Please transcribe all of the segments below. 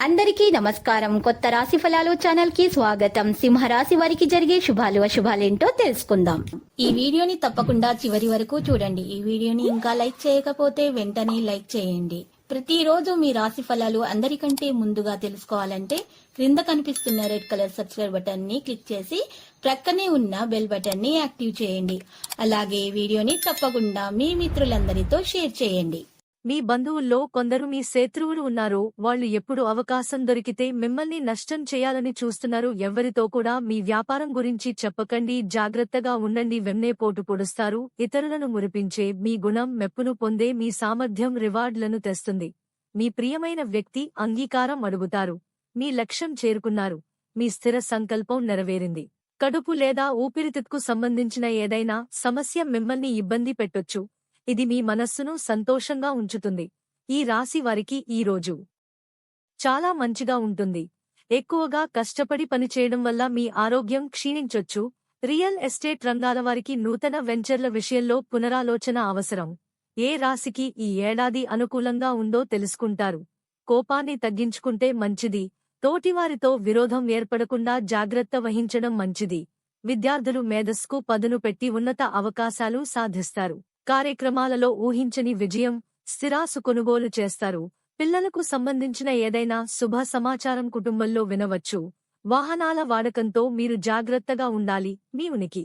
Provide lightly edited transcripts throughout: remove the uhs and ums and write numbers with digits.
అందరికీ నమస్కారం. కొత్త రాశి ఫలాలు ఛానల్ కి స్వాగతం. సింహరాశి వారికి జరిగే శుభాలు అశుభాలేంటో తెలుసుకుందాం. ఈ వీడియోని తప్పకుండా చివరి వరకు చూడండి. ఈ వీడియోని ఇంకా లైక్ చేయకపోతే వెంటనే లైక్ చేయండి. ప్రతిరోజు మీ రాశి ఫలాలు అందరికంటే ముందుగా తెలుసుకోవాలంటే క్రింద కనిపిస్తున్న రెడ్ కలర్ సబ్స్క్రైబ్ బటన్ ని క్లిక్ చేసి ప్రక్కనే ఉన్న బెల్ బటన్ ని యాక్టివ్ చేయండి. అలాగే వీడియోని తప్పకుండా మీ మిత్రులందరితో షేర్ చేయండి. మీ బంధువుల్లో కొందరు మీ శత్రువులు ఉన్నారు. వాళ్ళు ఎప్పుడు అవకాశం దొరికితే మిమ్మల్ని నష్టం చేయాలని చూస్తున్నారు. ఎవ్వరితో కూడా మీ వ్యాపారం గురించి చెప్పకండి. జాగ్రత్తగా ఉండండి. వెన్నెపోటు పొడుస్తారు. ఇతరులను మురిపించే మీ గుణం మెప్పును పొందే మీ సామర్థ్యం రివార్డులను తెస్తుంది. మీ ప్రియమైన వ్యక్తి అంగీకారం అడుగుతారు. మీ లక్ష్యం చేరుకున్నారు. మీ స్థిర సంకల్పం నెరవేరింది. కడుపు లేదా ఊపిరితిత్తుకు సంబంధించిన ఏదైనా సమస్య మిమ్మల్ని ఇబ్బంది పెట్టొచ్చు. ఇది మీ మనస్సును సంతోషంగా ఉంచుతుంది. ఈ రాశి వారికి ఈ రోజు చాలా మంచిగా ఉంటుంది. ఎక్కువగా కష్టపడి పనిచేయడం వల్ల మీ ఆరోగ్యం క్షీణించొచ్చు. రియల్ ఎస్టేట్ రంగాల వారికి నూతన వెంచర్ల విషయంలో పునరాలోచన అవసరం. ఏ రాశికి ఈ ఏడాది అనుకూలంగా ఉందో తెలుసుకుంటారు. కోపాన్ని తగ్గించుకుంటే మంచిది. తోటివారితో విరోధం ఏర్పడకుండా జాగ్రత్త వహించడం మంచిది. విద్యార్థులు మేధస్సుకు పదును పెట్టి ఉన్నత అవకాశాలు సాధిస్తారు. కార్యక్రమాలలో ఊహించని విజయం, స్థిరాసు కొనుగోలు చేస్తారు. పిల్లలకు సంబంధించిన ఏదైనా శుభ సమాచారం కుటుంబంలో వినవచ్చు. వాహనాల వాడకంతో మీరు జాగ్రత్తగా ఉండాలి. మీ ఉనికి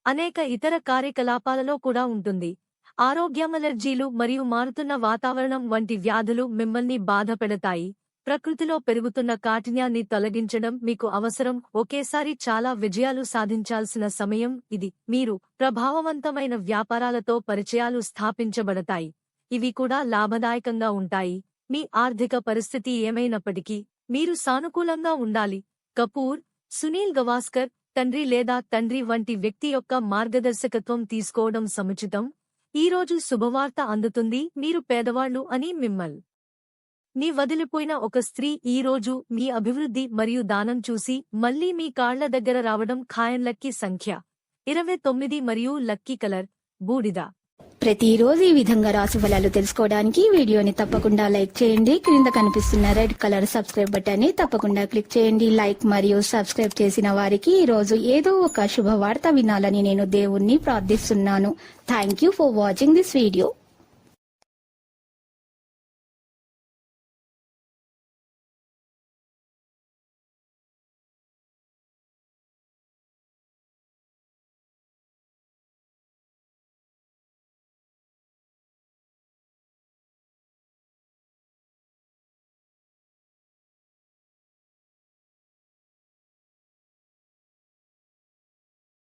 అనేక ఇతర కార్యకలాపాలలో కూడా ఉంటుంది. ఆరోగ్యమలర్జీలు మరియు మారుతున్న వాతావరణం వంటి వ్యాధులు మిమ్మల్ని బాధపెడతాయి. ప్రకృతిలో పెరుగుతున్న కాఠిన్యాన్ని తొలగించడం మీకు అవసరం. ఒకేసారి చాలా విజయాలు సాధించాల్సిన సమయం ఇది. మీరు ప్రభావవంతమైన వ్యాపారాలతో పరిచయాలు స్థాపించబడతాయి. ఇవి కూడా లాభదాయకంగా ఉంటాయి. మీ ఆర్థిక పరిస్థితి ఏమైనప్పటికీ మీరు సానుకూలంగా ఉండాలి. కపూర్, సునీల్ గవాస్కర్ తండ్రి లేదా తండ్రి వంటి వ్యక్తి యొక్క మార్గదర్శకత్వం తీసుకోవడం సముచితం. ఈరోజు శుభవార్త అందుతుంది. మీరు పేదవాళ్లు అని ని వదిలిపోయిన ఒక స్త్రీ ఈరోజు మీ అభివృద్ధి మరియు దానం చూసి మళ్లీ మీ కాళ్ల దగ్గర రావడం ఖాయం. లక్కీ సంఖ్య 29 మరియు లక్కీ కలర్ బూడిద. ప్రతిరోజు ఈ విధంగా రాశి ఫలాలు తెలుసుకోవడానికి వీడియోని తప్పకుండా లైక్ చేయండి. క్రింద కనిపిస్తున్న రెడ్ కలర్ సబ్స్క్రైబ్ బటన్ ని తప్పకుండా క్లిక్ చేయండి. లైక్ మరియు సబ్స్క్రైబ్ చేసిన వారికి ఈ రోజు ఏదో ఒక శుభవార్త వినాలని నేను దేవుణ్ణి ప్రార్థిస్తున్నాను. Thank you for watching this video.